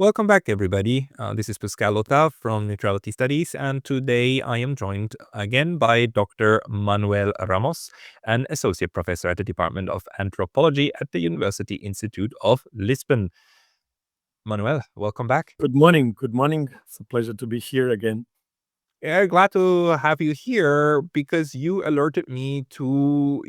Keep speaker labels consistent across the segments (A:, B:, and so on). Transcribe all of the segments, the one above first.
A: Welcome back, everybody. This is Pascal Lota from Neutrality Studies, and today I am joined again by Dr. Manuel Ramos, an associate professor at the Department of Anthropology at the University Institute of Lisbon. Manuel, welcome back.
B: Good morning. Good morning. It's a pleasure to be here again.
A: Yeah, glad to have you here because you alerted me to,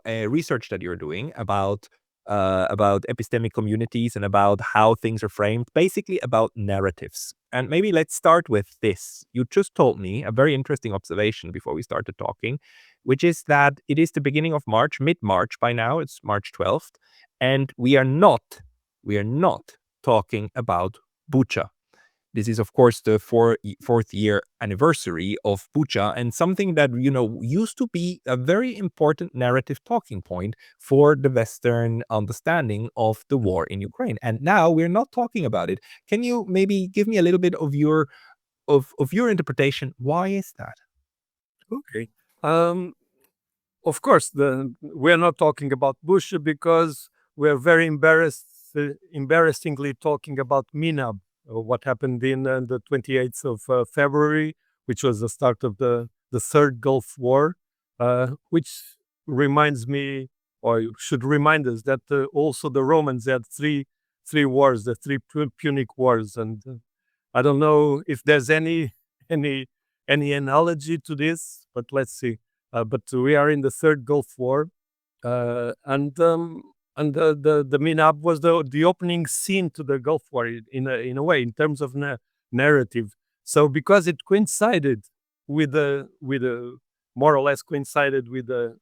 A: a research that you're doing about epistemic communities and about how things are framed, basically about narratives. And maybe let's start with this. You just told me a very interesting observation before we started talking, which is that it is the beginning of March, mid-March by now, it's March 12th, and we are not talking about Bucha. This is, of course, the fourth year anniversary of Bucha, and something that, used to be a very important narrative talking point for the Western understanding of the war in Ukraine. And now we're not talking about it. Can you maybe give me a little bit of your interpretation? Why is that?
B: Okay. Of course, we're not talking about Bush because we're very embarrassingly talking about Minab, what happened in the 28th of February, which was the start of the Third Gulf War, which reminds me, or should remind us, that also the Romans had three wars, the three Punic Wars, and I don't know if there's any analogy to this, but let's see. But we are in the Third Gulf War, and the Minab was the opening scene to the Gulf War in a way, in terms of narrative. So because it coincided with the more or less coincided with the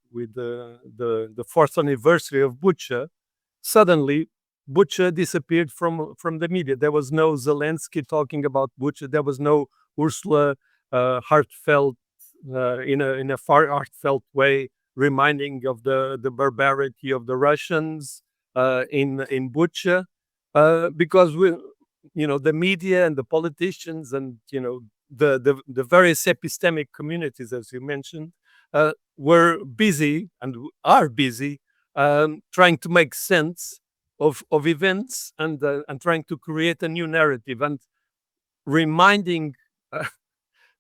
B: fourth anniversary of Bucha, suddenly Bucha disappeared from the media. There was no Zelensky talking about Bucha. There was no Ursula heartfelt in a far heartfelt way, reminding of the barbarity of the Russians in Bucha, because the media and the politicians and the various epistemic communities, as you mentioned, were busy and are busy trying to make sense of events and trying to create a new narrative and reminding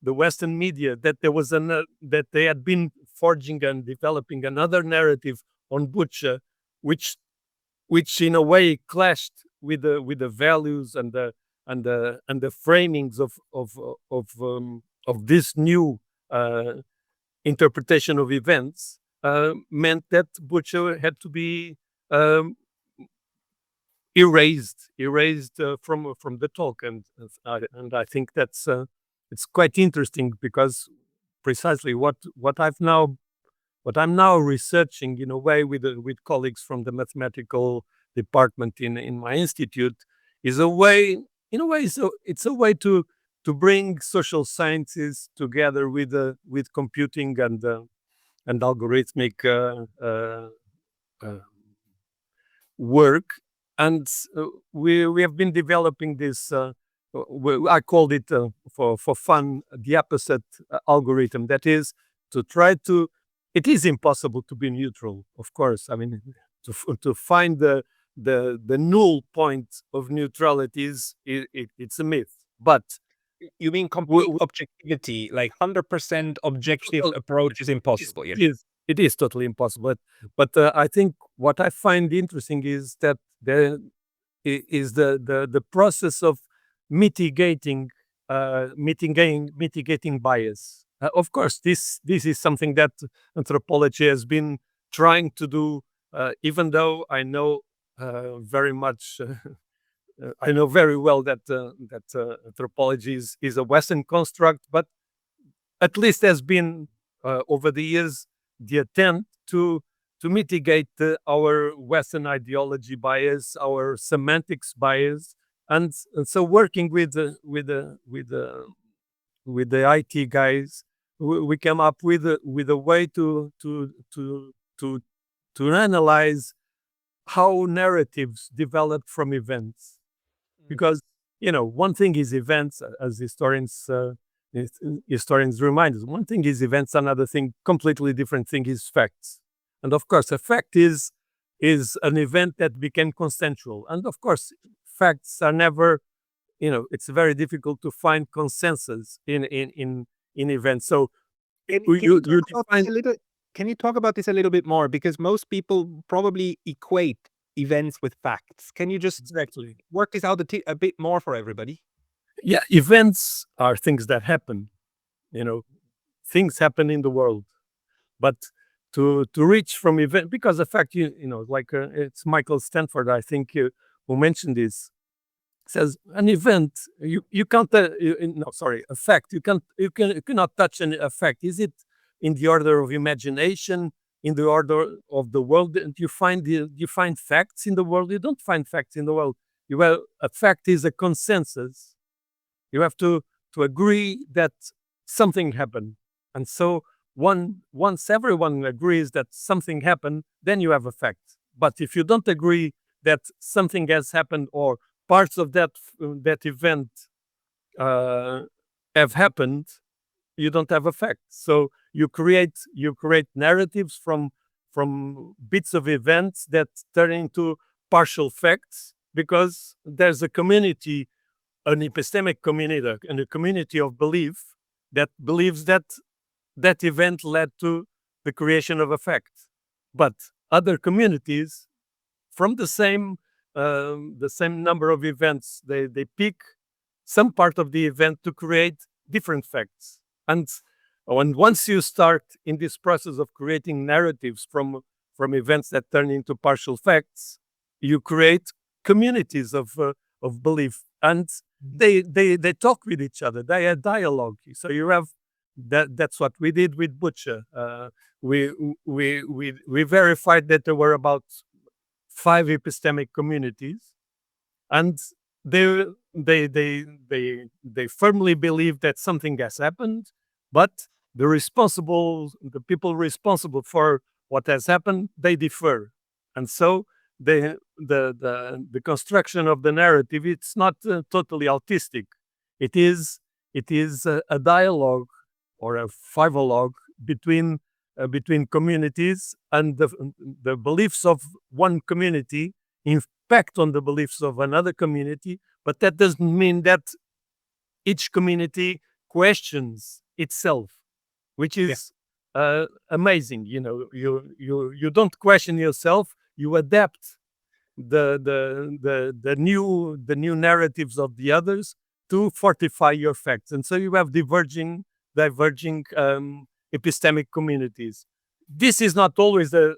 B: the Western media that there was that they had been forging and developing another narrative on Bucha, which in a way clashed with the values and the framings of this new interpretation of events, meant that Bucha had to be erased from the talk, and I think that's it's quite interesting because precisely what I'm now researching in a way with colleagues from the mathematical department in my institute is a way so it's a way to bring social sciences together with computing and algorithmic work, and we have been developing this. I called it for fun the opposite algorithm. That is to try to. It is impossible to be neutral, of course. I mean, to find the null point of neutrality it's a myth. But
A: You mean complete objectivity, like 100% objective approach is impossible?
B: It is totally impossible. But I think what I find interesting is that there is the process of mitigating bias. Of course, this is something that anthropology has been trying to do, even though I know very much. I know very well that anthropology is a Western construct, but at least has been over the years the attempt to mitigate our Western ideology bias, our semantics bias, and so working with the IT guys, we came up with a way to analyze how narratives develop from events. Because one thing is events, as historians remind us. One thing is events, another thing, completely different thing, is facts. And of course, a fact is an event that became consensual. And of course, facts are never it's very difficult to find consensus in events. So
A: Can you talk
B: you
A: about this
B: define.
A: a little? Can you talk about this a little bit more? Because most people probably equate events with facts. Can you just
B: Exactly.
A: work this out a bit more for everybody?
B: Yeah, events are things that happen. You know, things happen in the world, but to reach from event, because the fact, like it's Michael Stanford, I think, who mentioned this, says an event, you can't no, sorry, a fact, you cannot touch a fact. Is it in the order of imagination, in the order of the world? And you find facts in the world? You don't find facts in the world. A fact is a consensus. You have to agree that something happened. And so once everyone agrees that something happened, then you have a fact. But if you don't agree that something has happened, or parts of that event uh, have happened, you don't have a fact. So you create narratives from bits of events that turn into partial facts, because there's a community, an epistemic community, and a community of belief that believes that that event led to the creation of a fact. But other communities from the same number of events, they pick some part of the event to create different facts. And once you start in this process of creating narratives from events that turn into partial facts, you create communities of belief, and they talk with each other. They have dialogue. So you have that's what we did with Butcher. We verified that there were about 5 epistemic communities, and they they firmly believe that something has happened, but the people responsible for what has happened, they differ. And so the construction of the narrative, it's not totally autistic. It is a dialogue, or a fiveologue, between communities, and the beliefs of one community impact on the beliefs of another community. But that doesn't mean that each community questions itself, which
A: Yeah.
B: is amazing. You don't question yourself. You adapt the new narratives of the others to fortify your facts, and so you have diverging epistemic communities. This is not always the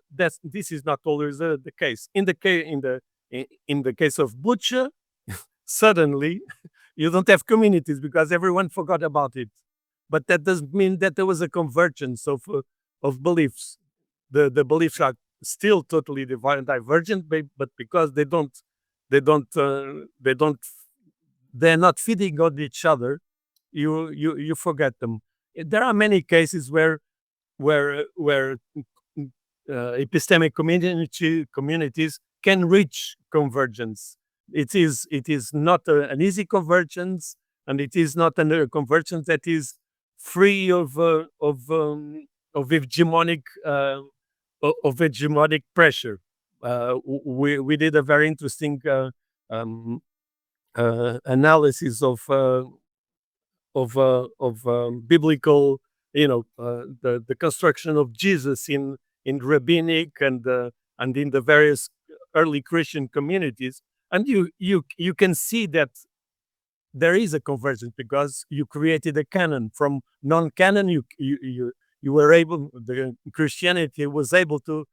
B: case. In the case of Butcher, suddenly you don't have communities because everyone forgot about it. But that doesn't mean that there was a convergence of beliefs. The beliefs are still totally divergent, but because they're not feeding on each other, you forget them. There are many cases where epistemic communities can reach convergence. It is not an easy convergence, and it is not a convergence that is free of hegemonic pressure. We did a very interesting um, analysis of biblical, the construction of Jesus in rabbinic and in the various early Christian communities, and you can see that there is a convergence, because you created a canon from non-canon. You were able, the Christianity was able to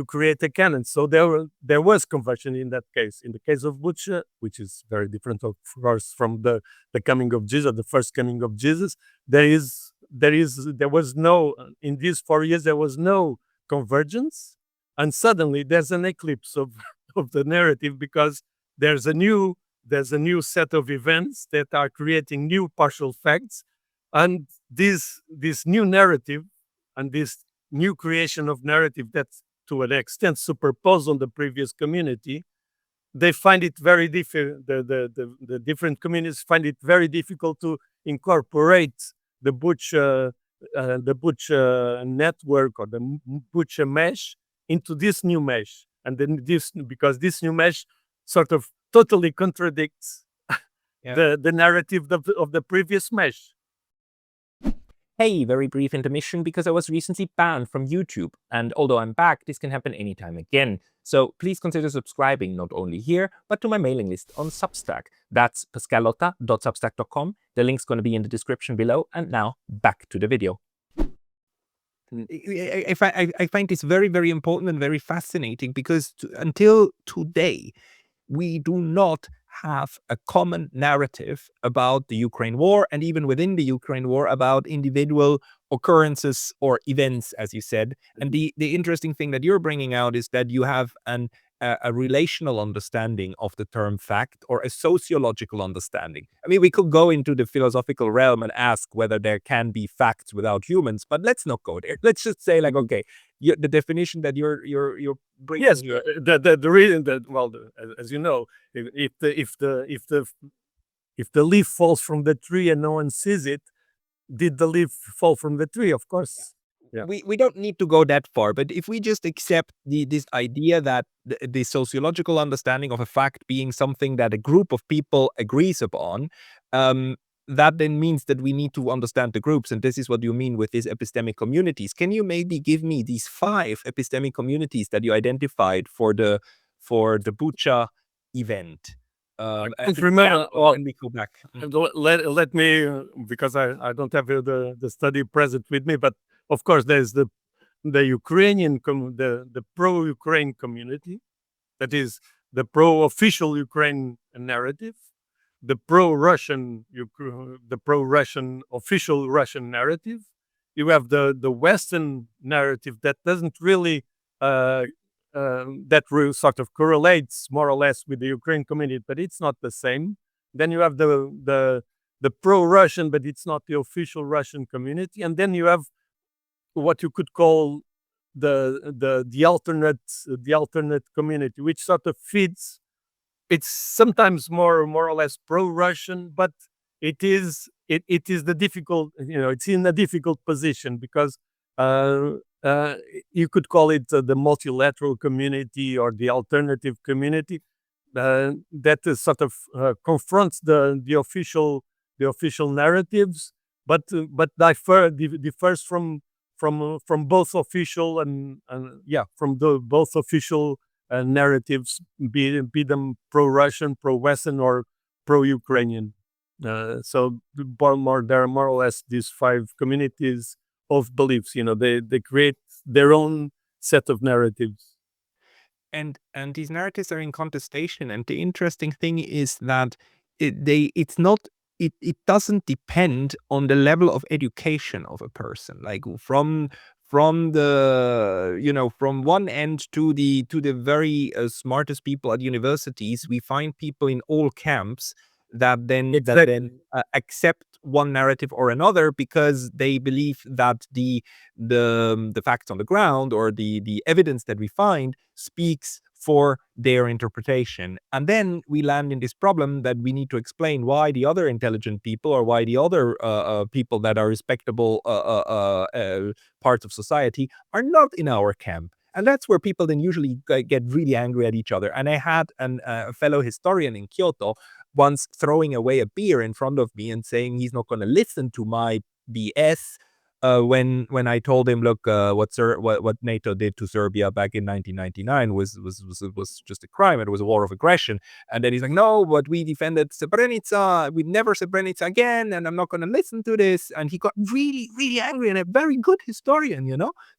B: create a canon. So there was conversion in that case. In the case of Butcher, which is very different, of course, from the coming of Jesus, the first coming of Jesus, there was no, in these 4 years there was no convergence, and suddenly there's an eclipse of of the narrative, because there's a new there's a new set of events that are creating new partial facts, and this new narrative, and this new creation of narrative that to an extent superposed on the previous community, they find it very difficult. The different communities find it very difficult to incorporate the Butch network, or the Butch mesh, into this new mesh. And then because this new mesh sort of totally contradicts
A: Yeah.
B: the narrative of the previous mesh.
A: Hey, very brief intermission because I was recently banned from YouTube, and although I'm back, this can happen anytime again. So please consider subscribing not only here, but to my mailing list on Substack. That's pascalotta.substack.com. The link's going to be in the description below. And now back to the video. I find this very, very important and very fascinating because until today, we do not have a common narrative about the Ukraine war, and even within the Ukraine war, about individual occurrences or events, as you said. And the interesting thing that you're bringing out is that you have a relational understanding of the term fact, or a sociological understanding. I mean, we could go into the philosophical realm and ask whether there can be facts without humans, but let's not go there. Let's just say, like, okay, the definition that you're bringing
B: Yes,
A: here.
B: the reason that, well, as you know, if the leaf falls from the tree and no one sees it, did the leaf fall from the tree? Of course. Yeah.
A: We don't need to go that far, but if we just accept this idea that the sociological understanding of a fact being something that a group of people agrees upon, um, that then means that we need to understand the groups, and this is what you mean with these epistemic communities. Can you maybe give me these 5 epistemic communities that you identified for the Bucha event?
B: I
A: An
B: can't remember.
A: example,
B: Well,
A: when we go back.
B: let me, because I don't have the study present with me, but of course there's the Ukrainian the pro-Ukraine community, that is the pro-official Ukraine narrative, the pro-Russian official Russian narrative. You have the Western narrative that doesn't really uh, that sort of correlates more or less with the Ukraine community, but it's not the same. Then you have the pro-Russian, but it's not the official Russian community, and then you have what you could call the alternate community, which sort of feeds. It's sometimes more or less pro-Russian, but it is the difficult, it's in a difficult position because uh, uh, you could call it the multilateral community or the alternative community that is sort of confronts the official narratives, but differs from both official and yeah, from the both official narratives, be them pro-Russian, pro-Western, or pro-Ukrainian. So there are more or less these 5 communities of beliefs. They create their own set of narratives.
A: And these narratives are in contestation, and the interesting thing is that it's not, it doesn't depend on the level of education of a person, like from the, from one end to the very smartest people at universities. We find people in all camps that then accept one narrative or another because they believe that the facts on the ground, or the evidence that we find, speaks for their interpretation. And then we land in this problem that we need to explain why the other intelligent people, or why the other people that are respectable parts of society, are not in our camp. And that's where people then usually get really angry at each other. And I had a fellow historian in Kyoto once throwing away a beer in front of me and saying he's not going to listen to my BS. When I told him, look, what NATO did to Serbia back in 1999 was just a crime. It was a war of aggression. And then he's like, no, but we defended Srebrenica. We never Srebrenica again, and I'm not going to listen to this. And he got really, really angry. And a very good historian,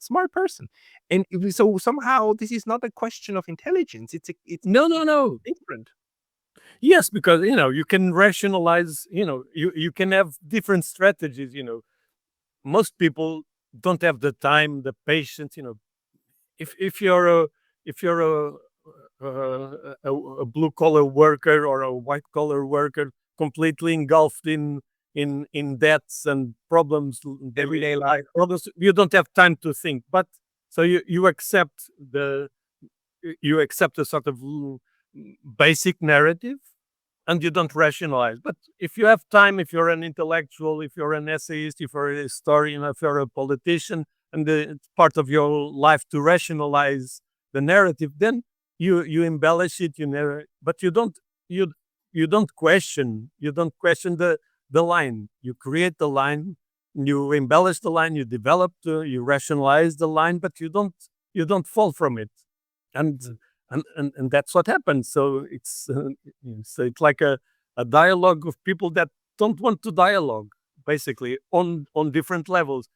A: smart person. And so somehow this is not a question of intelligence. It's
B: No.
A: different.
B: Yes, because you can rationalize. You can have different strategies. Most people don't have the time, the patience. If you're a blue collar worker or a white collar worker, completely engulfed in debts and problems,
A: Everyday life.
B: problems, you don't have time to think. But so you accept a sort of basic narrative, and you don't rationalize. But if you have time, if you're an intellectual, if you're an essayist, if you're a historian, if you're a politician, and it's part of your life to rationalize the narrative, then you embellish it, but you don't question the line. You create the line, you embellish the line, you develop, you rationalize the line, but you don't fall from it, and and that's what happens. So it's like a dialogue of people that don't want to dialogue, basically on different levels.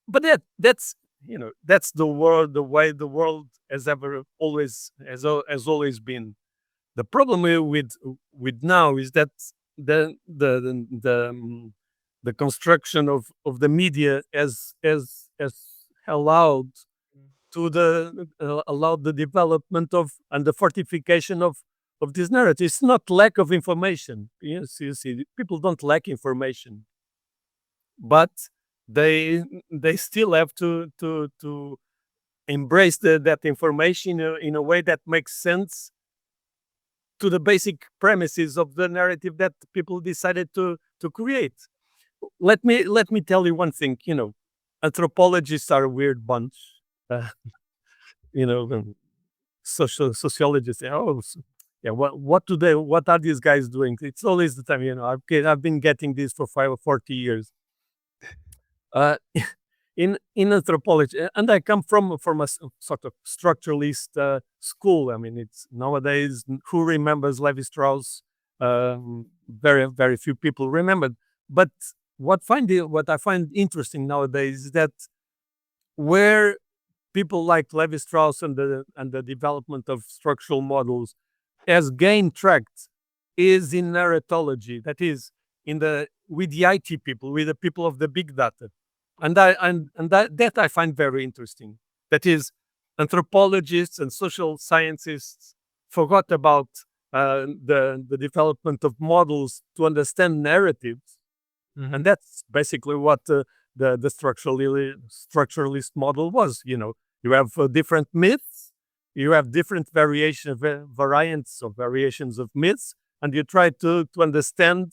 B: But that's the world, the way the world has ever always has always been. The problem with now is that the the the the, um, the construction of the media has allowed allowed the development of and the fortification of this narrative. It's not lack of information. Yes, you see, people don't lack information, but they still have to embrace that information in a way that makes sense to the basic premises of the narrative that people decided to create. Let me tell you one thing. Anthropologists are a weird bunch. Uh, sociologists say, "Oh, yeah, what are these guys doing?" It's always the time. I've been getting this for 40 years. Uh, in anthropology, and I come from a sort of structuralist school. I mean, it's nowadays, who remembers Levi Strauss? Very very few people remember. But what I find interesting nowadays is that where people like Levi Strauss and the development of structural models has gained traction is in narratology. That is, with the IT people, with the people of the big data, and that I find very interesting. That is, anthropologists and social scientists forgot about the development of models to understand narratives, and that's basically what the structuralist model was. You have different myths, you have different variants or variations of myths, and you try to understand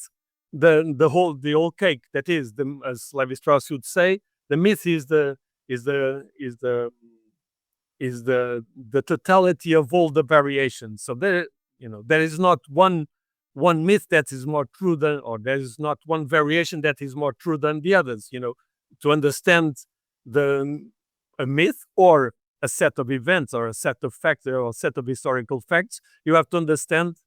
B: the whole cake. That is, as Levi Strauss would say, the myth is the is the is the totality of all the variations. So there is not one myth that is more true than, or there is not one variation that is more true than the others. To understand the a myth or a set of events or a set of facts or a set of historical facts, you have to understand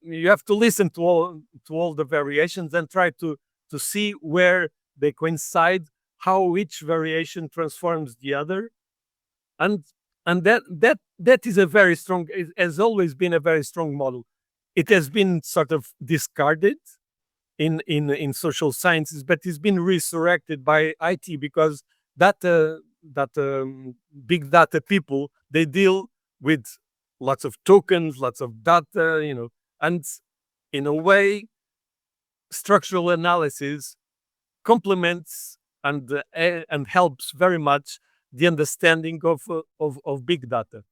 B: you have to listen to all the variations and try to see where they coincide, how each variation transforms the other, and that is a very strong, it has always been a very strong model. It has been sort of discarded in social sciences, but it's been resurrected by IT, because that big data people, they deal with lots of tokens, lots of data, and in a way, structural analysis complements and helps very much the understanding of big data.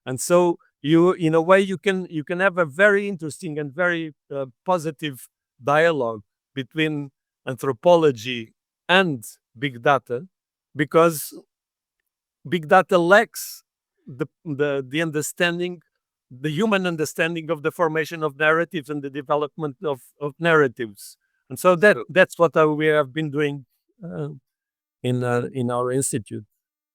B: And so, in a way, you can have a very interesting and very positive dialogue between anthropology and big data, because big data lacks the understanding, the human understanding of the formation of narratives and the development of narratives. And so that's what we have been doing uh, in our institute.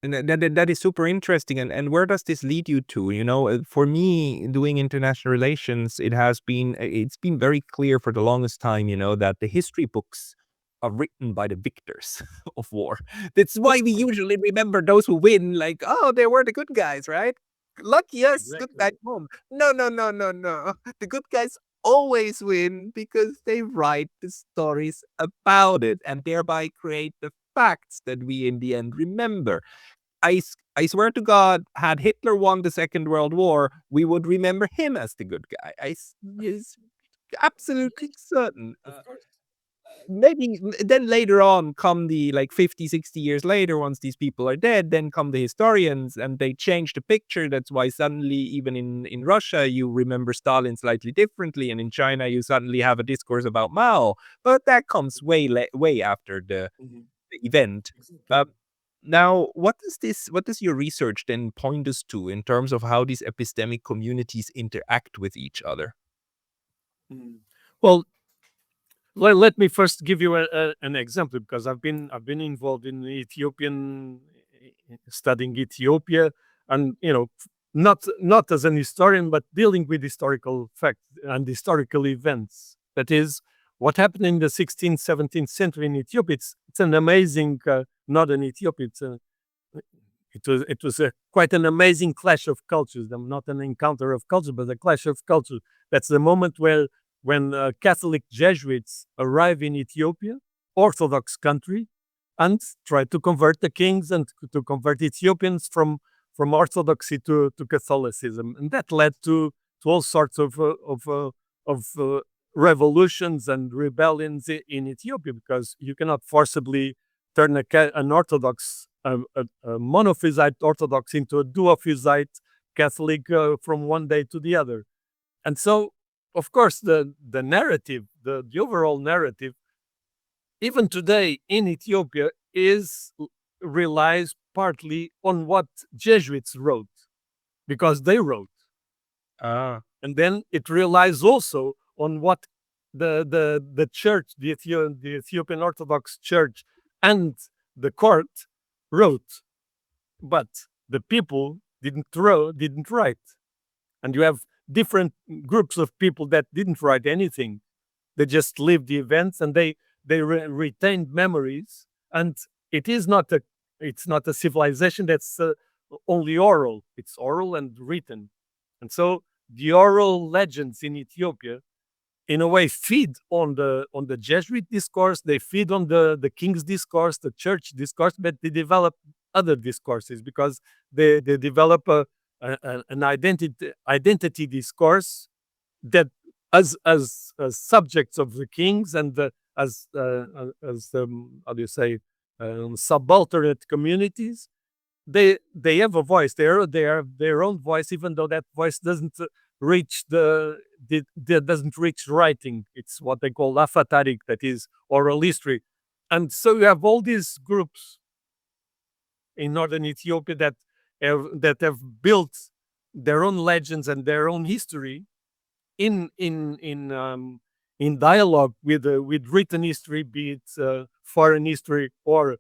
A: And that is super interesting. And where does this lead you to? For me, doing international relations, it's been very clear for the longest time, that the history books are written by the victors of war. That's why we usually remember those who win, like, oh, they were the good guys, right? Lucky us, good
B: Exactly.
A: guys home. No, no, no, no, no. The good guys always win because they write the stories about it and thereby create the facts that we in the end remember. I swear to God, had Hitler won the Second World War, we would remember him as the good guy. Is absolutely certain.
B: Of course.
A: Maybe then later on, come the like 50, 60 years later, once these people are dead, then come the historians and they change the picture. That's why suddenly, even in Russia, you remember Stalin slightly differently, and in China, you suddenly have a discourse about Mao. But that comes way after
B: Mhm.
A: the event.
B: Exactly.
A: Now, what does your research then point us to in terms of how these epistemic communities interact with each other?
B: Mm. Well, let me first give you an example, because I've been involved in Ethiopian, studying Ethiopia, and not as an historian, but dealing with historical facts and historical events. That is what happened in the 16th, 17th century in Ethiopia. It's an amazing, not in Ethiopia. It was quite an amazing clash of cultures. Not an encounter of culture, but a clash of culture. That's the moment where when Catholic Jesuits arrive in Ethiopia, Orthodox country, and try to convert the kings and to convert Ethiopians from Orthodoxy to Catholicism, and that led to all sorts of revolutions and rebellions in Ethiopia, because you cannot forcibly turn an Orthodox, a monophysite Orthodox, into a duophysite Catholic from one day to the other. And so, of course, the narrative, the overall narrative, even today in Ethiopia, relies partly on what Jesuits wrote, because they wrote,
A: Ah.
B: and then it relies also on what the church, the Ethiopian Orthodox Church, and the court wrote, but the people didn't write, and you have different groups of people that didn't write anything. They just lived the events, and they retained memories, and it is not a it's not a civilization that's only oral. It's oral and written, and so the oral legends in Ethiopia, in a way, feed on the Jesuit discourse. They feed on the king's discourse, the church discourse, but they develop other discourses, because they develop an identity discourse that, as subjects of the kings, and as how do you say, subalternate communities, they have a voice. They have their own voice, even though that voice doesn't reach doesn't reach writing. It's what they call afataric, that is oral history. And so you have all these groups in northern Ethiopia that have built their own legends and their own history in in in um, in dialogue with written history, be it foreign history or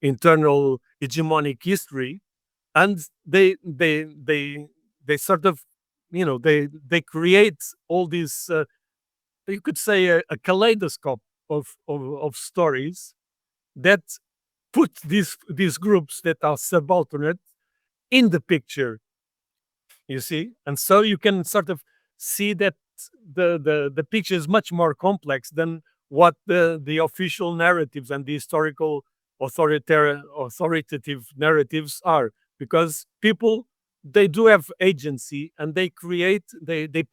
B: internal hegemonic history, and they sort of, they create all these, you could say, a kaleidoscope of stories that put these groups that are subalternate in the picture, you see. And so you can sort of see that the picture is much more complex than what the official narratives and the historical authoritative narratives are, because people, they do have agency, and they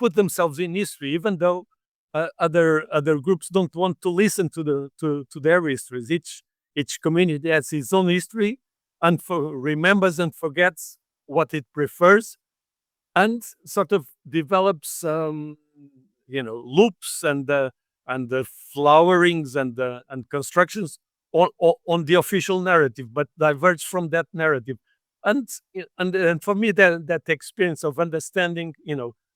B: put themselves in history, even though other groups don't want to listen to their histories. Each community has its own history, and remembers and forgets what it prefers, and sort of develops, loops and the flowerings and constructions on the official narrative, but diverge from that narrative. And for me, that experience of understanding,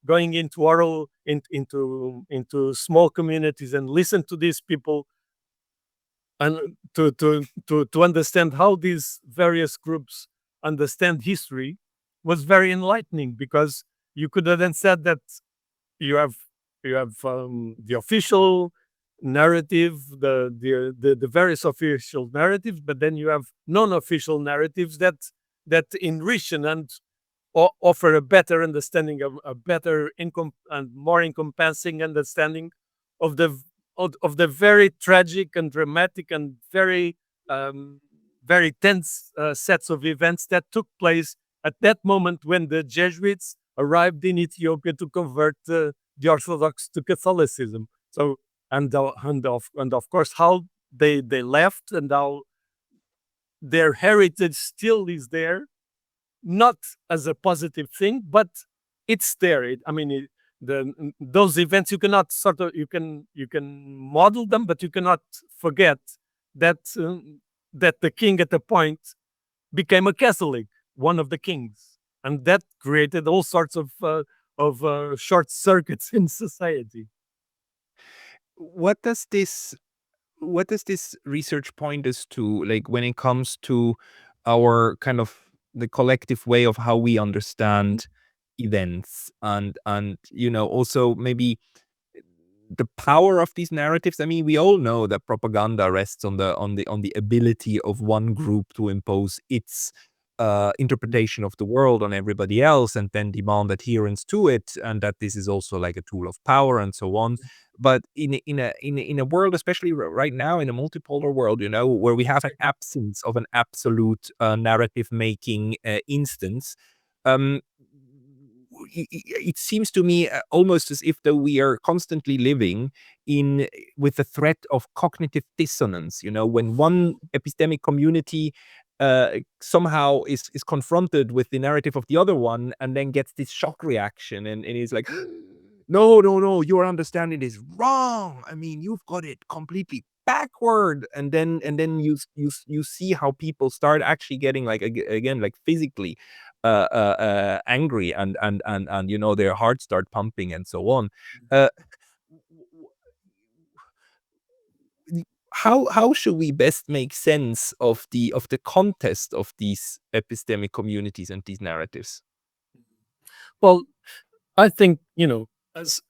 B: going into into small communities and listen to these people, and to understand how these various groups understand history, was very enlightening, because you could have then said that you have the official narrative, the various official narratives, but then you have non-official narratives that enrich and offer a better understanding, a better and more encompassing understanding of of the very tragic and dramatic and um, very tense sets of events that took place at that moment when the Jesuits arrived in Ethiopia to convert the Orthodox to Catholicism. So, and of course, how they left, and how their heritage still is there, not as a positive thing, but it's there. I mean, those events, you cannot sort of, you can model them, but you cannot forget that that the king at a point became a Catholic, one of the kings, and that created all sorts of short circuits in society.
A: What does this what does this research point us to, like, when it comes to our kind of the collective way of how we understand events, and also maybe the power of these narratives? I mean, we all know that propaganda rests on the ability of one group to impose its interpretation of the world on everybody else, and then demand adherence to it, and that this is also like a tool of power and so on. But in a world, especially right now, in a multipolar world, where we have an absence of an absolute narrative making instance, um, it seems to me almost as if though we are constantly living in with the threat of cognitive dissonance. When one epistemic community somehow is confronted with the narrative of the other one, and then gets this shock reaction, and is like, no, no, no, your understanding is wrong. I mean, you've got it completely backward. And then you see how people start actually getting, like, again, like, physically angry, and their hearts start pumping and so on. Uh, how should we best make sense of the context of these epistemic communities and these narratives?
B: Well, I think as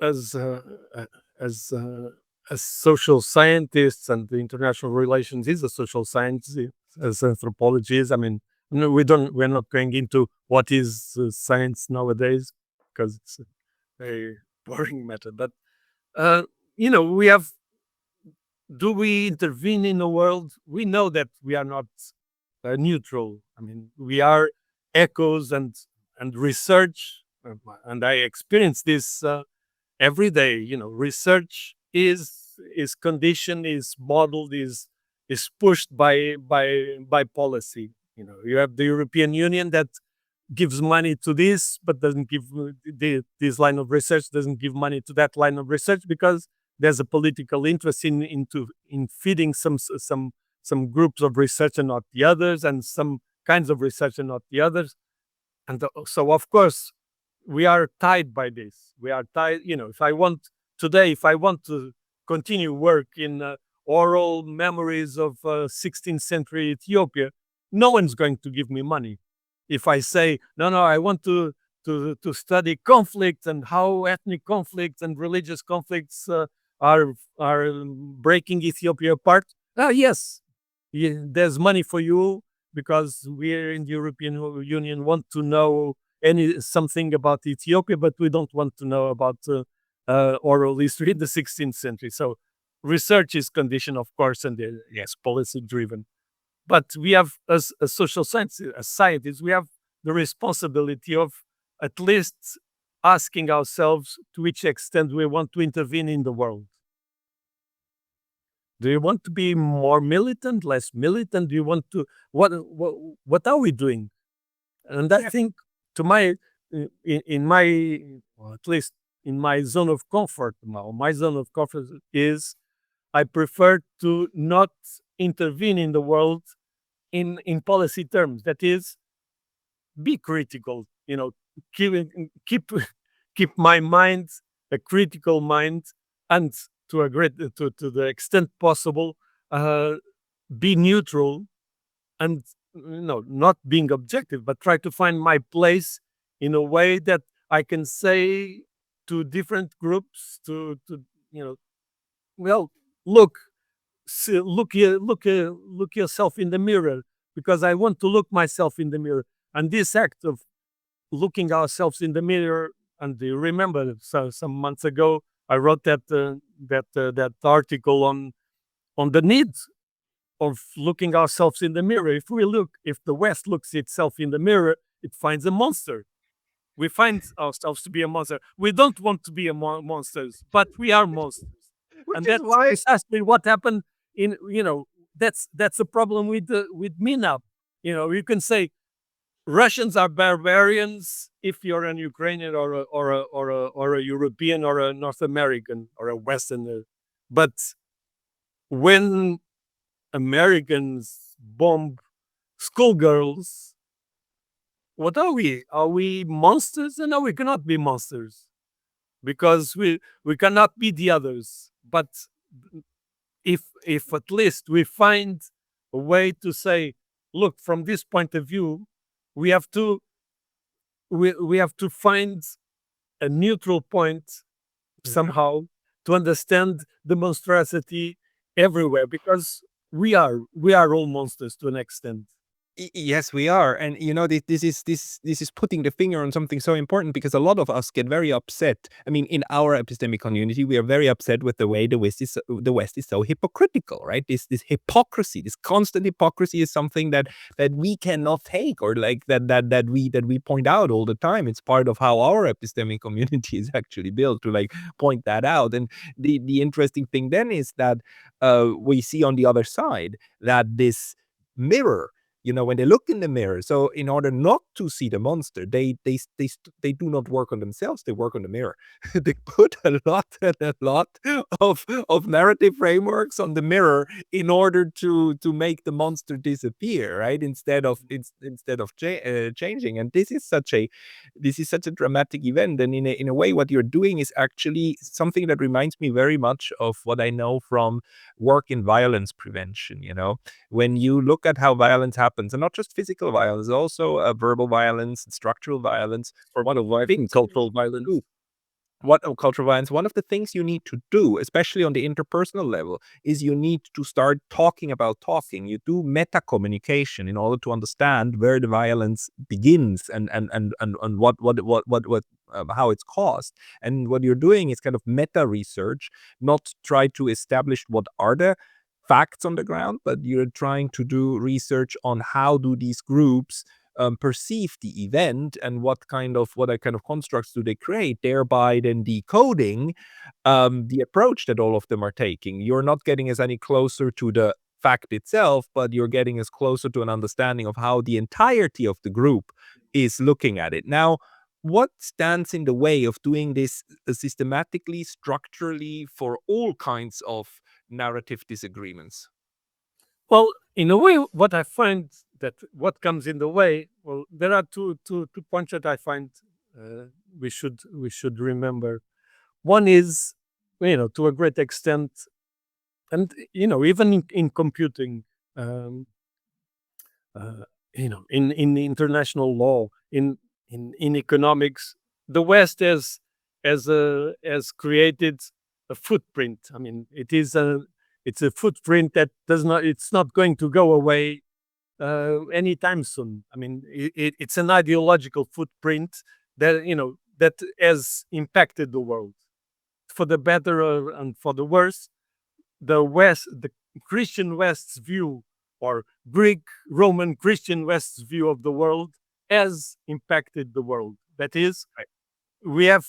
B: as uh, uh, as uh, as social scientists, and the international relations is a social science, as anthropology is. I mean, no, we're not going into what is science nowadays, because it's a very boring matter. But uh, we have, do we intervene in the world? We know that we are not neutral. I mean, we are echoes, and research, and I experience this every day. Research is conditioned, is modeled, is pushed by policy. You have the European Union that gives money to this, but doesn't give this line of research, doesn't give money to that line of research, because there's a political interest in feeding some groups of research and not the others, and some kinds of research and not the others. And so, of course, we are tied by this. We are tied. If I want to continue work in oral memories of 16th century Ethiopia, no one's going to give me money. If I say, no, no, I want to study conflict, and how ethnic conflicts and religious conflicts are breaking Ethiopia apart, yes, there's money for you, because we in the European Union want to know something about Ethiopia, but we don't want to know about oral history in the 16th century. So research is conditioned, of course, and yes, policy driven. But we have, as social science, as scientists, we have the responsibility of at least asking ourselves to which extent we want to intervene in the world. Do you want to be more militant, less militant? Do you want to what are we doing? And I think, to my in my well, at least in my zone of comfort now, my zone of comfort is, I prefer to not intervene in the world in policy terms. That is, be critical. Keep keep keep my mind a critical mind, and to the extent possible, uh, be neutral, and not being objective, but try to find my place in a way that I can say to different groups, to you know well, look, look yourself in the mirror, because I want to look myself in the mirror. And this act of looking ourselves in the mirror, and do you remember, some months ago I wrote that article on the need of looking ourselves in the mirror. If the West looks itself in the mirror, it finds a monster. We find ourselves to be a monster. We don't want to be monsters, but we are monsters.
A: Which
B: And
A: is
B: that's
A: why
B: precisely what happened in, that's a problem with me now. You can say Russians are barbarians if you're an Ukrainian, or a European, or a North American, or a Westerner. But when Americans bomb schoolgirls, what are we? Are we monsters? No, we cannot be monsters because we cannot be the others. But if at least we find a way to say, look, from this point of view, we have to we have to find a neutral point
A: Mhm.
B: somehow to understand the monstrosity everywhere, because we are all monsters to an extent.
A: Yes, we are, and this is putting the finger on something so important because a lot of us get very upset. I mean, in our epistemic community, we are very upset with the way the West is so hypocritical, right? This hypocrisy, this constant hypocrisy, is something that we cannot take, or like that we point out all the time. It's part of how our epistemic community is actually built, to like point that out. And the interesting thing then is that we see on the other side that this mirror, when they look in the mirror, so in order not to see the monster, they do not work on themselves, they work on the mirror. They put a lot of narrative frameworks on the mirror in order to make the monster disappear, right? Instead of changing. And this is such a dramatic event. And in a way, what you're doing is actually something that reminds me very much of what I know from work in violence prevention. When you look at how violence happens, and not just physical violence, also verbal violence and structural violence,
B: Or
A: one of the things you need
B: cultural
A: to
B: violence.
A: do, cultural violence, one of the things you need to do, especially on the interpersonal level, is you need to start talking about talking. You do meta communication in order to understand where the violence begins, and what how it's caused. And what you're doing is kind of meta research, not try to establish what are the facts on the ground, but you're trying to do research on how do these groups perceive the event, and what kind of constructs do they create, thereby then decoding the approach that all of them are taking. You're not getting us any closer to the fact itself, but you're getting us closer to an understanding of how the entirety of the group is looking at it. Now, what stands in the way of doing this systematically, structurally, for all kinds of narrative disagreements?
B: Well, in a way, what I find that what comes in the way, well, there are two points that I find uh, we should remember. One is, to a great extent, and even in computing, um, uh, in international law, in economics, the West has created a footprint. I mean, it's a footprint that does not it's not going to go away anytime soon. I mean, it's an ideological footprint that has impacted the world for the better and for the worse. The Christian West's view, or Greek Roman Christian West's view of the world, has impacted the world. That is,
A: Right.
B: we have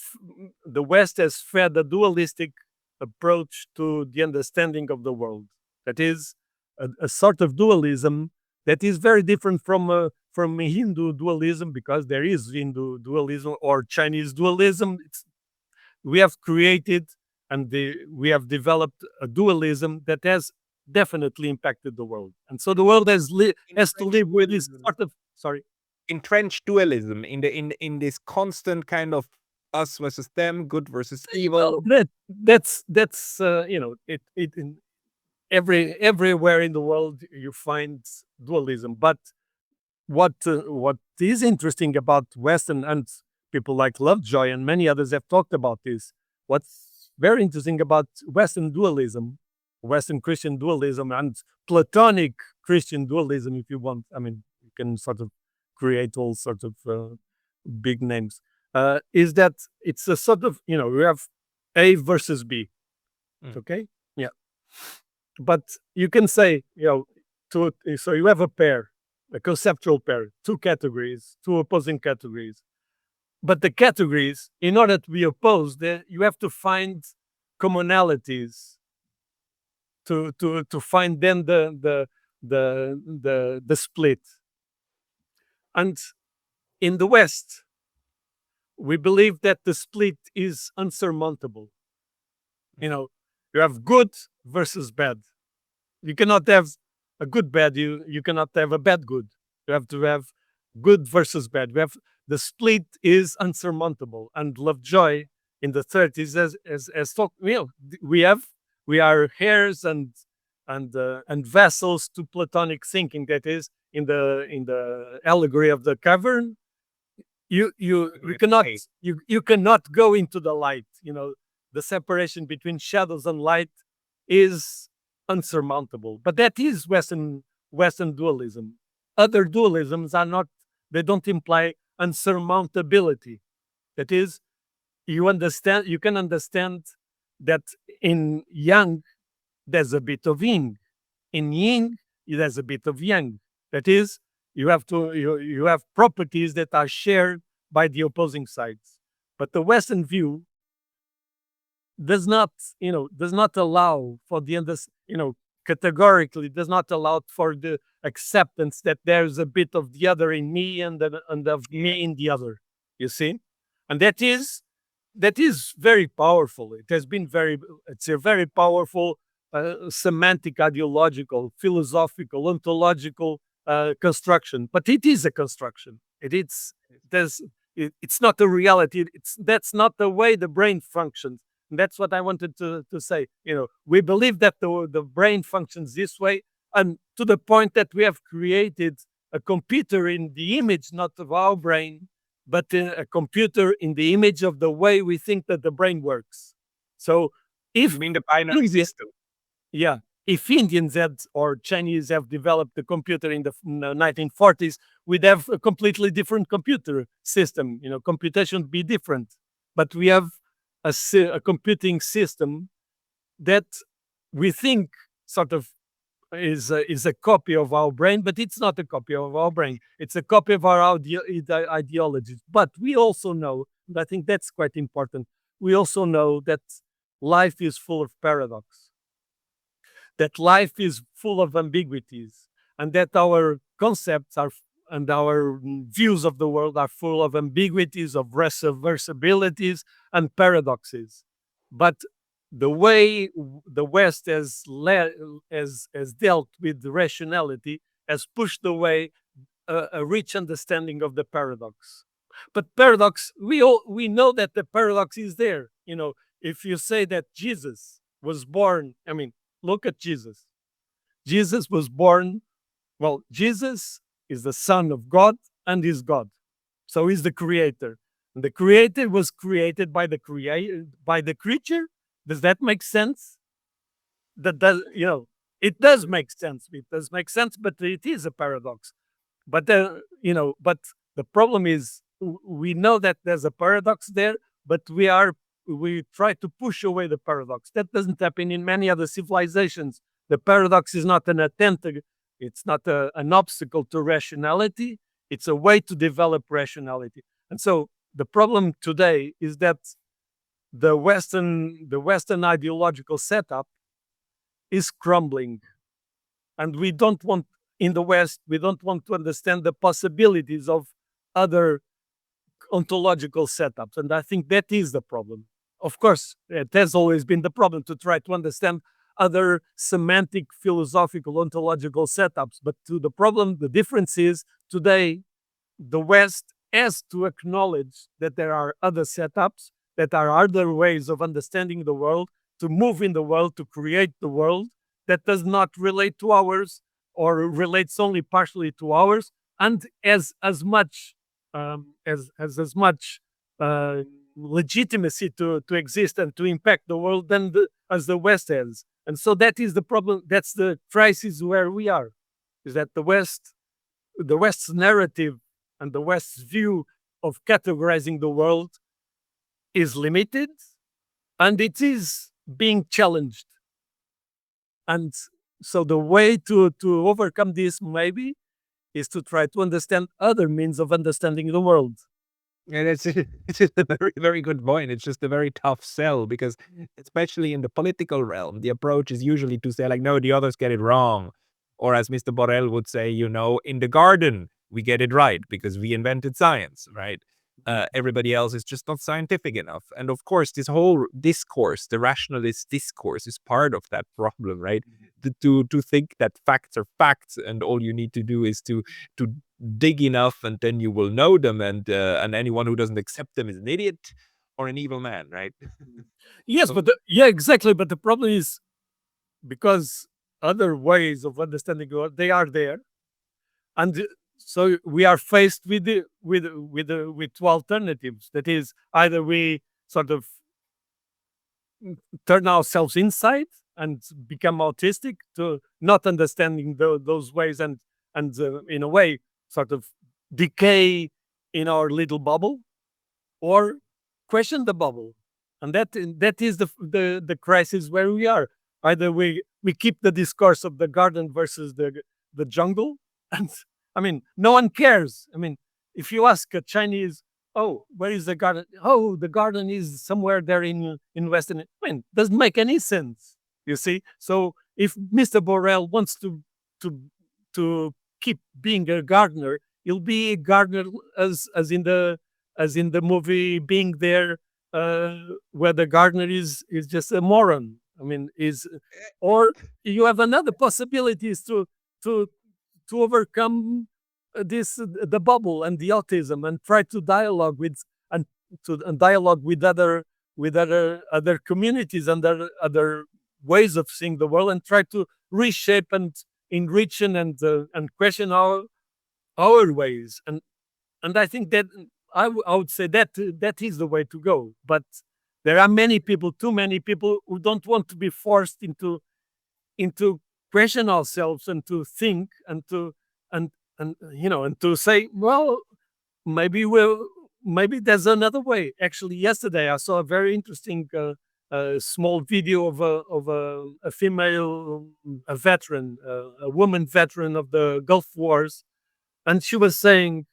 B: the West has fed a dualistic approach to the understanding of the world. That is a sort of dualism that is very different from Hindu dualism, because there is Hindu dualism or Chinese dualism. We have created we have developed a dualism that has definitely impacted the world, and so the world has to
A: Entrenched
B: live with this
A: dualism.
B: sort of, sorry.
A: Entrenched dualism in this constant kind of us versus them, good versus
B: Well,
A: evil.
B: that's it in everywhere in the world you find dualism. But what is interesting about Western, and people like Lovejoy and many others have talked about this. What's very interesting about Western dualism, Western Christian dualism, and Platonic Christian dualism, if you want. I mean, you can sort of create all sorts of big names. Is that it's a sort of, we have A versus B.
A: Mm.
B: Okay, yeah, but you can say, so you have a pair, a conceptual pair, two categories, two opposing categories. But the categories, in order to be opposed, you have to find commonalities to find then the split. And in the West, we believe that the split is unsurmountable. You have good versus bad. You cannot have a good bad. You cannot have a bad good. You have to have good versus bad. We have the split is unsurmountable, and Lovejoy in the 30s as talk, we are hairs and vessels to Platonic thinking. That is in the allegory of the cavern. We cannot you cannot go into the light. The separation between shadows and light is unsurmountable. But that is Western dualism. Other dualisms are not. They don't imply unsurmountability. That is, you can understand that in Yang there's a bit of Yin. In Yin there's a bit of Yang. That is, you have properties that are shared by the opposing sides. But the Western view does not allow for categorically does not allow for the acceptance that there's a bit of the other in me and of me in the other. You see, and that is very powerful. It's a very powerful semantic, ideological, philosophical, ontological construction. But it is a construction. It's not a reality. That's not the way the brain functions. And that's what I wanted to say. We believe that the brain functions this way, and to the point that we have created a computer in the image, not of our brain, but a computer in the image of the way we think that the brain works. So if
A: You mean the binary system?
B: yeah, if Indians had or Chinese have developed the computer in the 1940s, we'd have a completely different computer system. Computation would be different. But we have a computing system that we think sort of is a copy of our brain, but it's not a copy of our brain. It's a copy of our ideologies. But we also know, and I think that's quite important, we also know that life is full of paradox, that life is full of ambiguities, and that our concepts and our views of the world are full of ambiguities, of reversibilities, and paradoxes. But the way the West has dealt with the rationality has pushed away a rich understanding of the paradox. But paradox, we know that the paradox is there. If you say that Jesus was born, I mean, look at Jesus. Jesus was born. Well, Jesus is the Son of God and is God, so he's the Creator. And the Creator was created by the creature. Does that make sense? That does, it does make sense. It does make sense, but it is a paradox. But but the problem is we know that there's a paradox there, but we try to push away the paradox. That doesn't happen in many other civilizations. The paradox is not an attempt. It's not an obstacle to rationality. It's a way to develop rationality. And so the problem today is that the Western ideological setup is crumbling, and we don't want in the West. We don't want to understand the possibilities of other ontological setups, and I think that is the problem. Of course, it has always been the problem to try to understand other semantic, philosophical, ontological setups. But to the difference is today the West has to acknowledge that there are other setups, that are other ways of understanding the world, to move in the world, to create the world that does not relate to ours or relates only partially to ours, and as much as much legitimacy to exist and to impact the world as the West has. And so that is the problem. That's the crisis where we are. Is that the West's narrative and the West's view of categorizing the world is limited, and it is being challenged. And so the way to overcome this maybe is to try to understand other means of understanding the world.
A: And it's just a very, very good point. It's just a very tough sell because, especially in the political realm, the approach is usually to say, like, no, the others get it wrong. Or as Mr. Borrell would say, in the garden, we get it right because we invented science, right? Everybody else is just not scientific enough. And of course, this whole discourse, the rationalist discourse, is part of that problem, right? To think that facts are facts and all you need to do is to dig enough and then you will know them, and anyone who doesn't accept them is an idiot or an evil man, right?
B: Yes,
A: So,
B: but yeah, exactly. But the problem is because other ways of understanding God, they are there, and so we are faced with with two alternatives. That is, either we sort of turn ourselves inside and become autistic to not understanding those ways, and in a way sort of decay in our little bubble, or question the bubble, and that is the crisis where we are. Either we keep the discourse of the garden versus the jungle, and I mean, no one cares. I mean, if you ask a Chinese, oh, where is the garden? Oh, the garden is somewhere there in Western. I mean, doesn't make any sense. You see, so if Mr. Borrell wants to to keep being a gardener, he'll be a gardener as in the movie Being There, uh, where the gardener is just a moron. I mean, is or you have another possibilities to to overcome this the bubble and the autism, and try to dialogue with and and dialogue with other communities and other ways of seeing the world, and try to reshape and enrich and question our ways. And I think that I would say that that is the way to go. But there are many people, too many people, who don't want to be forced into question ourselves and to think and and to say, well, maybe maybe there's another way. Actually, yesterday I saw a very interesting small video of a female, a veteran, a woman veteran of the Gulf Wars, and she was saying,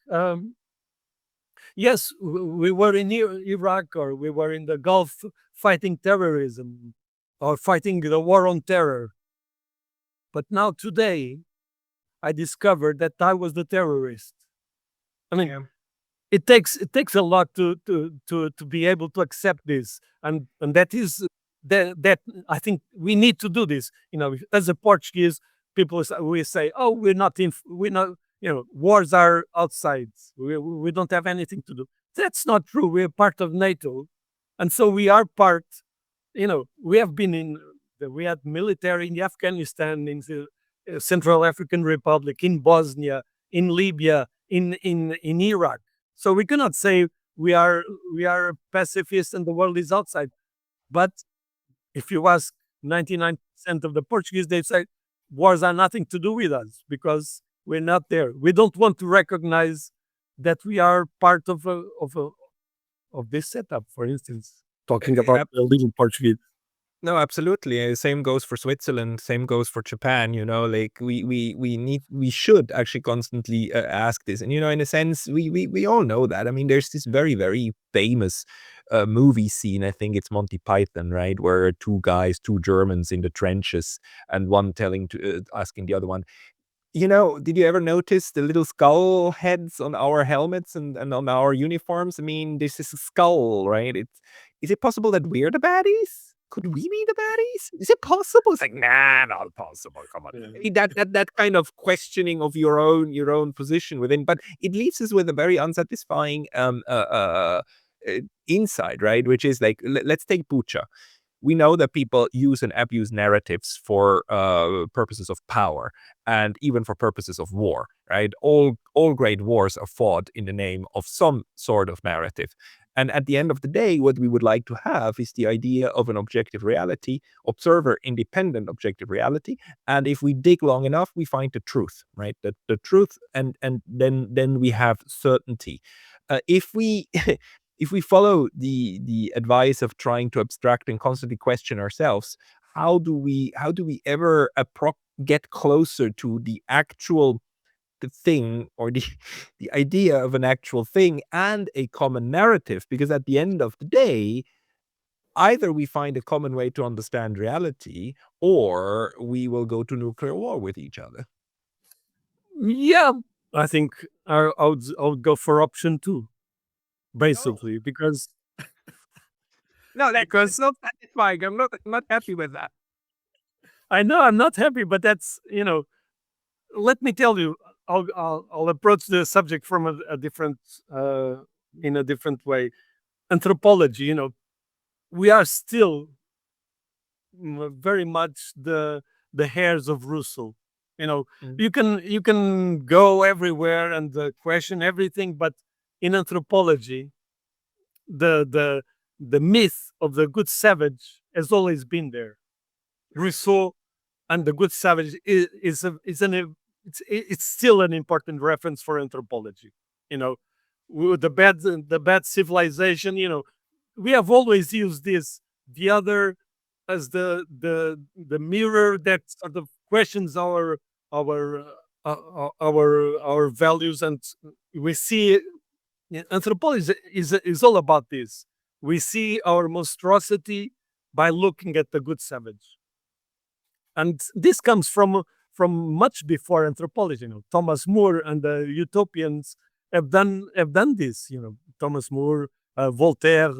B: yes, we were in Iraq, or we were in the Gulf fighting terrorism or fighting the war on terror. But now today, I discovered that I was the terrorist. I mean,
A: yeah.
B: it takes a lot to be able to accept this, and that is that I think we need to do this. As a Portuguese, people we say, oh, we're not, wars are outside. We don't have anything to do. That's not true. We're part of NATO, and so we are part. We have been we had military in Afghanistan, in the Central African Republic, in Bosnia, in Libya, in Iraq. So we cannot say we are pacifists and the world is outside. But if you ask 99% of the Portuguese, they say wars are nothing to do with us because we're not there. We don't want to recognize that we are part of this setup. For instance, talking about the little Portuguese.
A: No, absolutely. Same goes for Switzerland. Same goes for Japan. Like we should actually constantly ask this, and in a sense, we all know that. I mean, there's this very very famous movie scene. I think it's Monty Python, right, where two guys, two Germans in the trenches, and one telling to asking the other one, did you ever notice the little skull heads on our helmets and on our uniforms? I mean, this is a skull, right? Is it possible that we're the baddies? Could we be the baddies? Is it possible? It's like, nah, not possible. Come on. I mean, that kind of questioning of your own position within, but it leaves us with a very unsatisfying insight, right? Which is like, let's take Bucha. We know that people use and abuse narratives for purposes of power and even for purposes of war, right? All great wars are fought in the name of some sort of narrative. And at the end of the day, what we would like to have is the idea of an objective reality, observer independent objective reality. And if we dig long enough, we find the truth, right? The truth, and then we have certainty. If we if we follow the advice of trying to abstract and constantly question ourselves, how do we ever get closer to the actual the thing, or the the idea of an actual thing and a common narrative? Because at the end of the day, either we find a common way to understand reality, or we will go to nuclear war with each other.
B: Yeah, I think I would go for option two,
A: No,
B: basically, because
A: no, that's
B: because
A: not satisfying. I'm not happy with that.
B: I know I'm not happy, but that's let me tell you, I'll approach the subject from a different in a different way. Anthropology, we are still very much the hairs of Rousseau. You know,
A: Mm.
B: you can go everywhere and question everything, but in anthropology, the the myth of the good savage has always been there. Rousseau and the good savage it's still an important reference for anthropology. You know, the bad civilization. We have always used this the other as the mirror that sort of questions our our values, and we see anthropology is all about this. We see our monstrosity by looking at the good savage, and this comes from much before anthropology. Thomas More and the utopians have done this. Thomas More, Voltaire,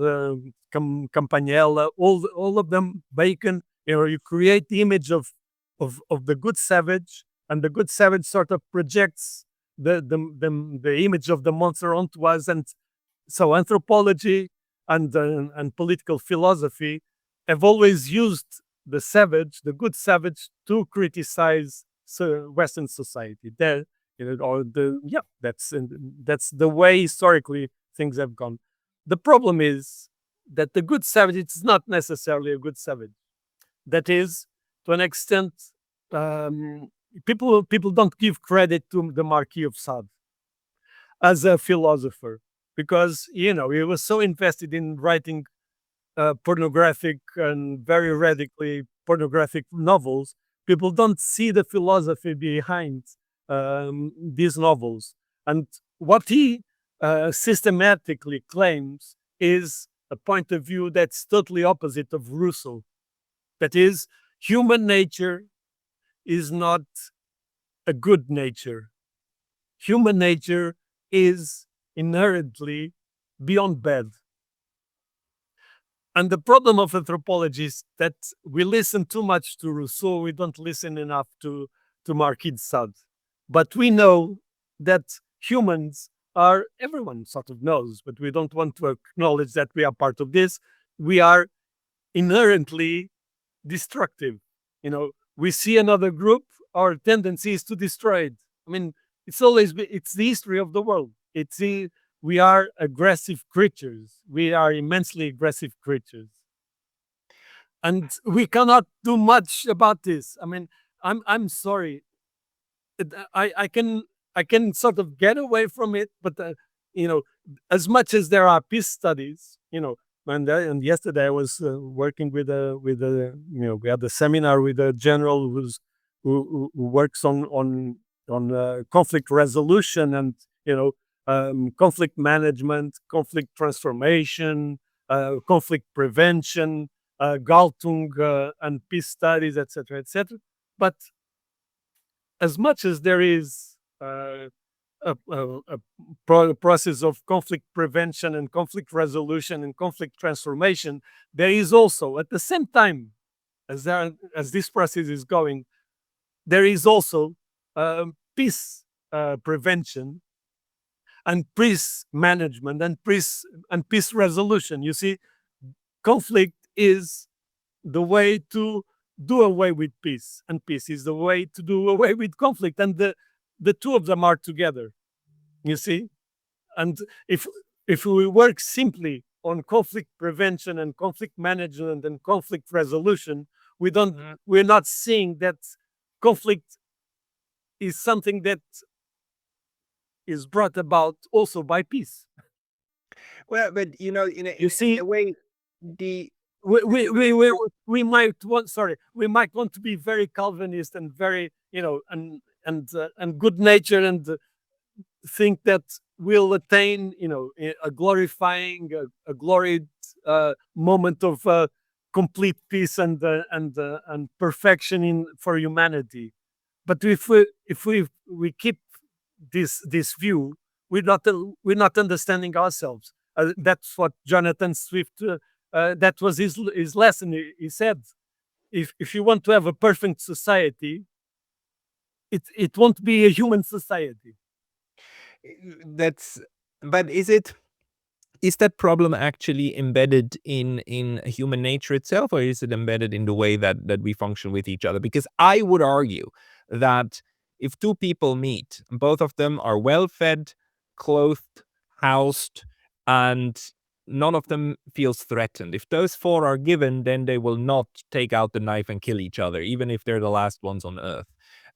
B: Campanella, all of them, Bacon. You create the image of the good savage, and the good savage sort of projects the image of the monster onto us. And so anthropology and political philosophy have always used the savage, the good savage, to criticize Western society. There, or the yeah, that's the way historically things have gone. The problem is that the good savage, it's not necessarily a good savage. That is, to an extent, people don't give credit to the Marquis of Sade as a philosopher, because he was so invested in writing pornographic and very radically pornographic novels. People don't see the philosophy behind these novels. And what he systematically claims is a point of view that's totally opposite of Rousseau. That is, human nature is not a good nature. Human nature is inherently beyond bad. And the problem of anthropology is that we listen too much to Rousseau, we don't listen enough to Marquis de Sade. But we know that humans are, everyone sort of knows, but we don't want to acknowledge that we are part of this. We are inherently destructive. We see another group, our tendency is to destroy it. I mean, it's the history of the world. We are aggressive creatures. We are immensely aggressive creatures, and we cannot do much about this. I mean, I'm sorry. I can sort of get away from it, but you know, as much as there are peace studies, and yesterday I was working with we had a seminar with a general who works on conflict resolution and conflict management, conflict transformation, conflict prevention, Galtung and peace studies, etc., etc. But as much as there is a process of conflict prevention and conflict resolution and conflict transformation, there is also, at the same time as this process is going, there is also peace prevention and peace management and peace resolution. You see, conflict is the way to do away with peace, and peace is the way to do away with conflict, and the two of them are together. You see, and if we work simply on conflict prevention and conflict management and conflict resolution, we're not seeing that conflict is something that is brought about also by peace.
A: Well, but
B: You
A: in
B: see,
A: a way, the
B: we might want, sorry, we might want to be very Calvinist and very and good nature, and think that we'll attain a glorifying a gloried moment of complete peace and perfection for humanity. But if we keep this view, we're not understanding ourselves. That's what Jonathan Swift, that was his lesson. He said, if you want to have a perfect society, it won't be a human society.
A: That's but is that problem actually embedded in human nature itself, or is it embedded in the way that we function with each other? Because I would argue that if two people meet, both of them are well fed, clothed, housed, and none of them feels threatened, if those four are given, then they will not take out the knife and kill each other, even if they're the last ones on earth.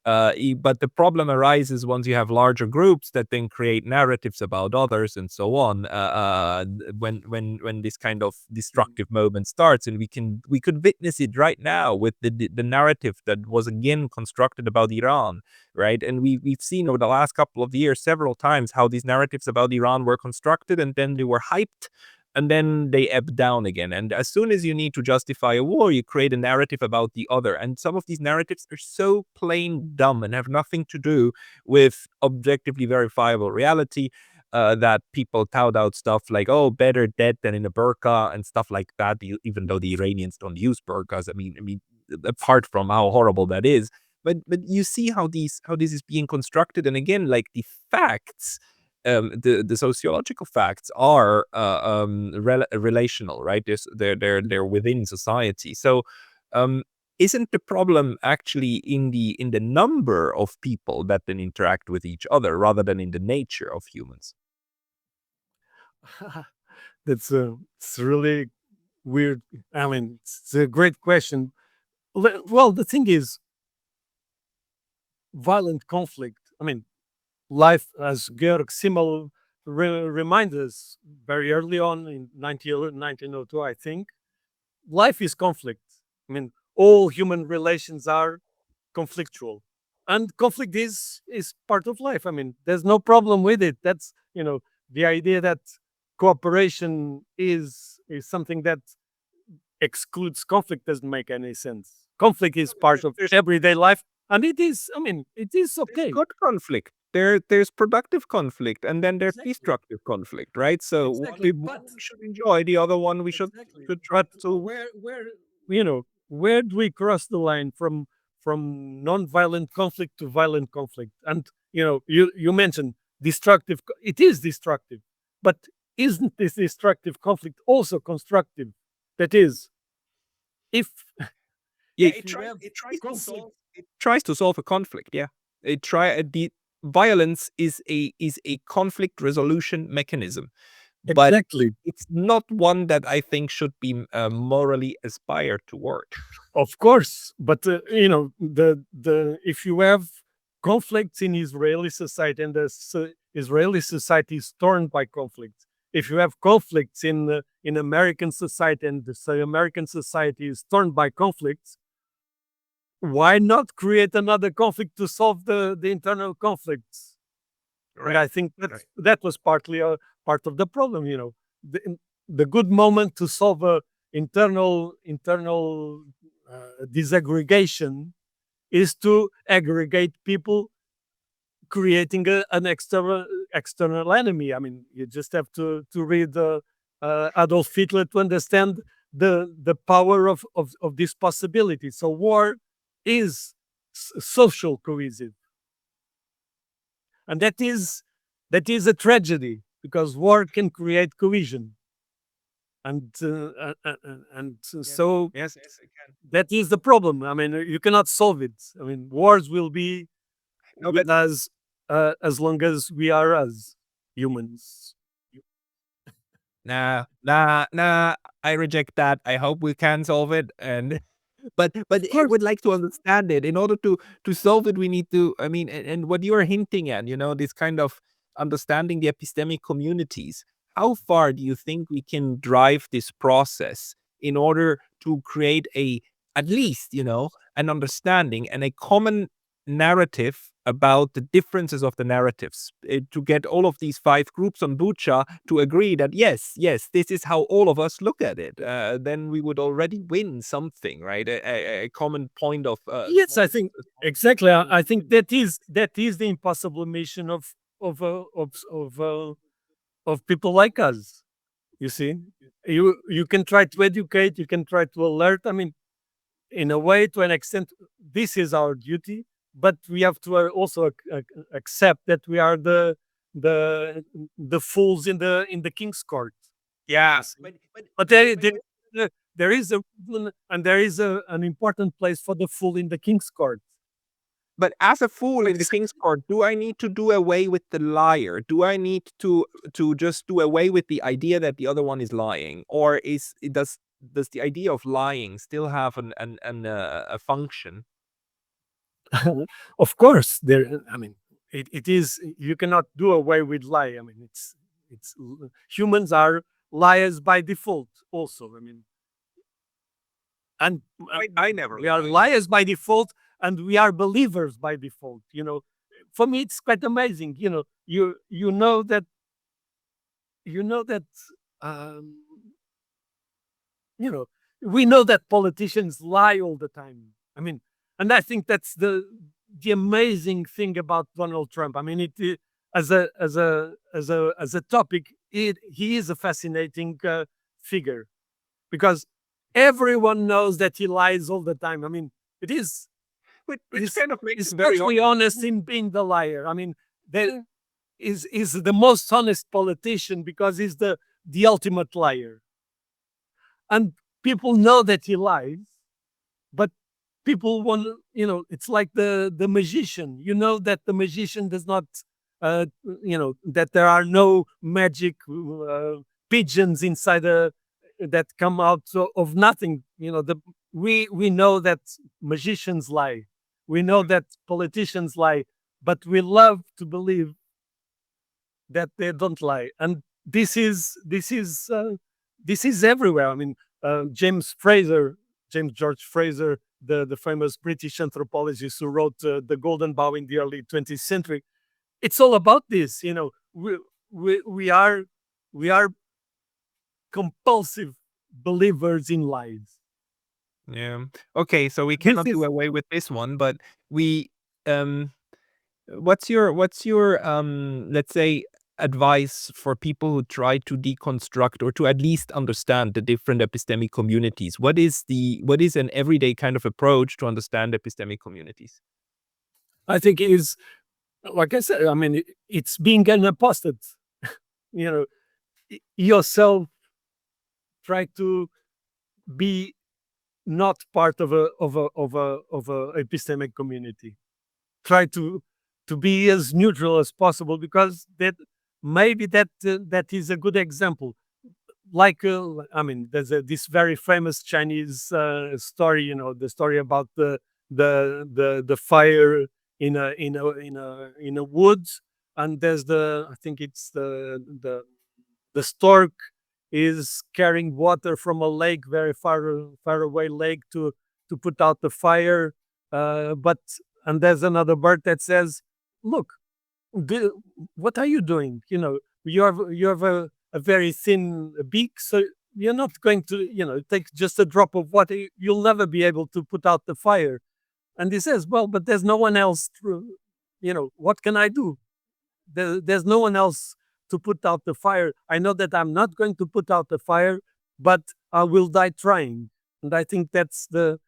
A: But the problem arises once you have larger groups that then create narratives about others and so on. When this kind of destructive moment starts, and we could witness it right now with the narrative that was again constructed about Iran, right? And we've seen over the last couple of years several times how these narratives about Iran were constructed, and then they were hyped, and then they ebb down again. And as soon as you need to justify a war, you create a narrative about the other. And some of these narratives are so plain dumb and have nothing to do with objectively verifiable reality. That people tout out stuff like, oh, better dead than in a burqa and stuff like that, even though the Iranians don't use burqas. I mean, apart from how horrible that is, but you see how this is being constructed, and again, like the facts, the sociological facts are relational, right? They're within society. So, um, isn't the problem actually in the number of people that then interact with each other rather than in the nature of humans?
B: That's a it's really weird. I mean, it's a great question. Well, the thing is, violent conflict. I mean, life, as Georg Simmel reminds us very early on in 1902, I think, life is conflict. I mean, all human relations are conflictual, and conflict is part of life. I mean, there's no problem with it. That's, the idea that cooperation is something that excludes conflict doesn't make any sense. Conflict is part of
A: There's
B: everyday life, and it is. I mean, it is
A: there's
B: okay.
A: good conflict. There's productive conflict, and then there's
B: Exactly.
A: destructive conflict, right? So
B: Exactly.
A: one we should enjoy, the other one we should try
B: But
A: to.
B: where do we cross the line from non-violent conflict to violent conflict? And you mentioned destructive. It is destructive, but isn't this destructive conflict also constructive? That is, if
A: Yeah,
B: if you have conflict.
A: it tries to solve a conflict. Yeah, the violence is a conflict resolution mechanism, but
B: Exactly.
A: it's not one that I think should be morally aspired toward.
B: Of course, but the if you have conflicts in Israeli society, and the Israeli society is torn by conflicts. If you have conflicts in American society, and the American society is torn by conflicts, why not create another conflict to solve the internal conflicts? And
A: Right.
B: I think
A: Right.
B: that was partly a part of the problem. The good moment to solve a internal disaggregation is to aggregate people, creating an external enemy. I mean, you just have to read Adolf Hitler to understand the power of this possibility. So war is social cohesive, and that is a tragedy, because war can create cohesion, and
A: Yes.
B: so
A: Yes. Yes. I can.
B: that is the problem. I mean, you cannot solve it. I mean, wars will be
A: No, but
B: with us as long as we are as humans.
A: nah, nah, nah. I reject that. I hope we can solve it, and but
B: Of
A: I
B: course,
A: would like to understand it. In order to solve it, we need to. I mean, and what you are hinting at, this kind of understanding the epistemic communities. How far do you think we can drive this process in order to create a at least an understanding and a common narrative about the differences of the narratives, to get all of these five groups on Bucha to agree that yes, this is how all of us look at it, then we would already win something, right? A common point of
B: yes, I think exactly. I think that is the impossible mission of people like us. You see, you can try to educate, you can try to alert. I mean, in a way, to an extent, this is our duty. but we have to also accept that we are the the fools in the king's court.
A: Yeah,
B: You see?
A: but
B: But there is a and there is an important place for the fool in the king's court.
A: as a fool in the
B: Ex-
A: king's court, do I need to do away with the liar? Do I need to just do away with the idea that the other one is lying, or does the idea of lying still have a function?
B: of course, there. I mean, it is. You cannot do away with lie. I mean, it's humans are liars by default. Also, I mean, and
A: I never
B: we are
A: lie.
B: liars by default, and we are believers by default. For me, it's quite amazing. You know that you know that um, you know we know that politicians lie all the time. I mean, and I think that's the amazing thing about Donald Trump. I mean, as a topic, he is a fascinating figure, because everyone knows that he lies all the time. I mean, it is
A: Which
B: is
A: kind of makes
B: is
A: it very
B: totally
A: honest.
B: honest in being the liar. I mean, there is the most honest politician because he's the ultimate liar, and people know that he lies, but people want it's like the magician. You know that the magician does not that there are no magic pigeons inside that come out of nothing. We know that magicians lie, we know that politicians lie, but we love to believe that they don't lie. And this is everywhere. I mean, James George Fraser, the famous British anthropologist who wrote The Golden Bough in the early 20th century. It's all about this. We are compulsive believers in lies.
A: Yeah. Okay, so we
B: This
A: cannot do
B: is
A: away with this one, but we um what's your let's say advice for people who try to deconstruct or to at least understand the different epistemic communities? What is an everyday kind of approach to understand epistemic communities?
B: I think is like I said. I mean, it's being an apostate. You know, yourself try to be not part of a epistemic community. Try to be as neutral as possible, because that maybe that is a good example. Like I mean, there's this very famous Chinese story. The story about the fire in a woods, and there's I think it's the stork is carrying water from a lake, very far away lake, to put out the fire. But and there's another bird that says, "Look, the, what are you doing? You have a very thin beak, so you're not going to take just a drop of water. You'll never be able to put out the fire." And he says, "Well, but there's no one else. What can I do? There's no one else to put out the fire. I know that I'm not going to put out the fire, but I will die trying." And I think that's the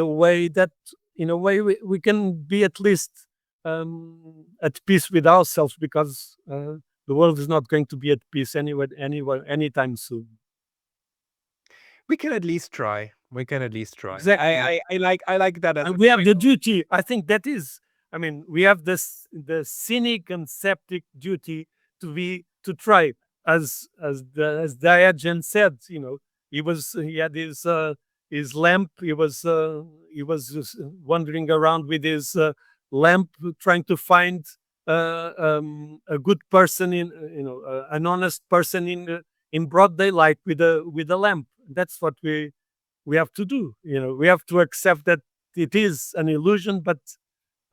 B: way that, in a way, we can be at least at peace with ourselves, because the world is not going to be at peace anywhere anytime soon.
A: We can at least try. We can at least try.
B: Exactly.
A: I like that as
B: And
A: a
B: we have
A: point
B: the
A: of
B: duty. I think that is. I mean, we have the cynic and septic duty to try, as Diogenes said. He had his lamp. He was just wandering around with his lamp, trying to find a good person an honest person in broad daylight with a lamp. That's what we have to do. We have to accept that it is an illusion, but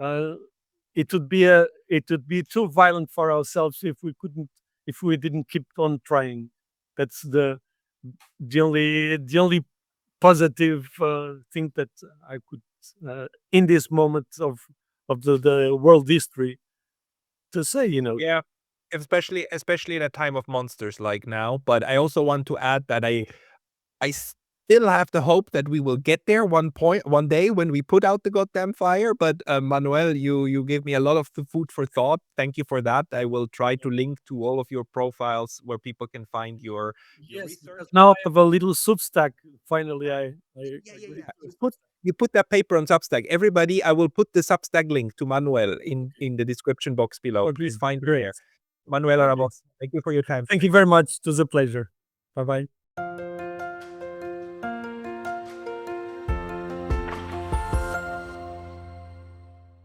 B: uh, it would be too violent for ourselves if we didn't keep on trying. That's the only positive thing that I could, in this moment of the world history, to say.
A: yeah, especially in a time of monsters like now. But I also want to add that I still have the hope that we will get there one day when we put out the goddamn fire. But Manuel, you gave me a lot of the food for thought. Thank you for that. I will try to link to all of your profiles where people can find your
B: Yes,
A: research.
B: because now I have a little Substack. Finally, I
A: Yeah, yeah,
B: agreed
A: yeah.
B: to.
A: You put that paper on Substack. Everybody, I will put the Substack link to Manuel in the description box below.
B: Okay,
A: Please find it
B: great.
A: there. Manuel
B: Okay.
A: Ramos, thank you for your time.
B: Thank you very much. It was a pleasure. Bye bye.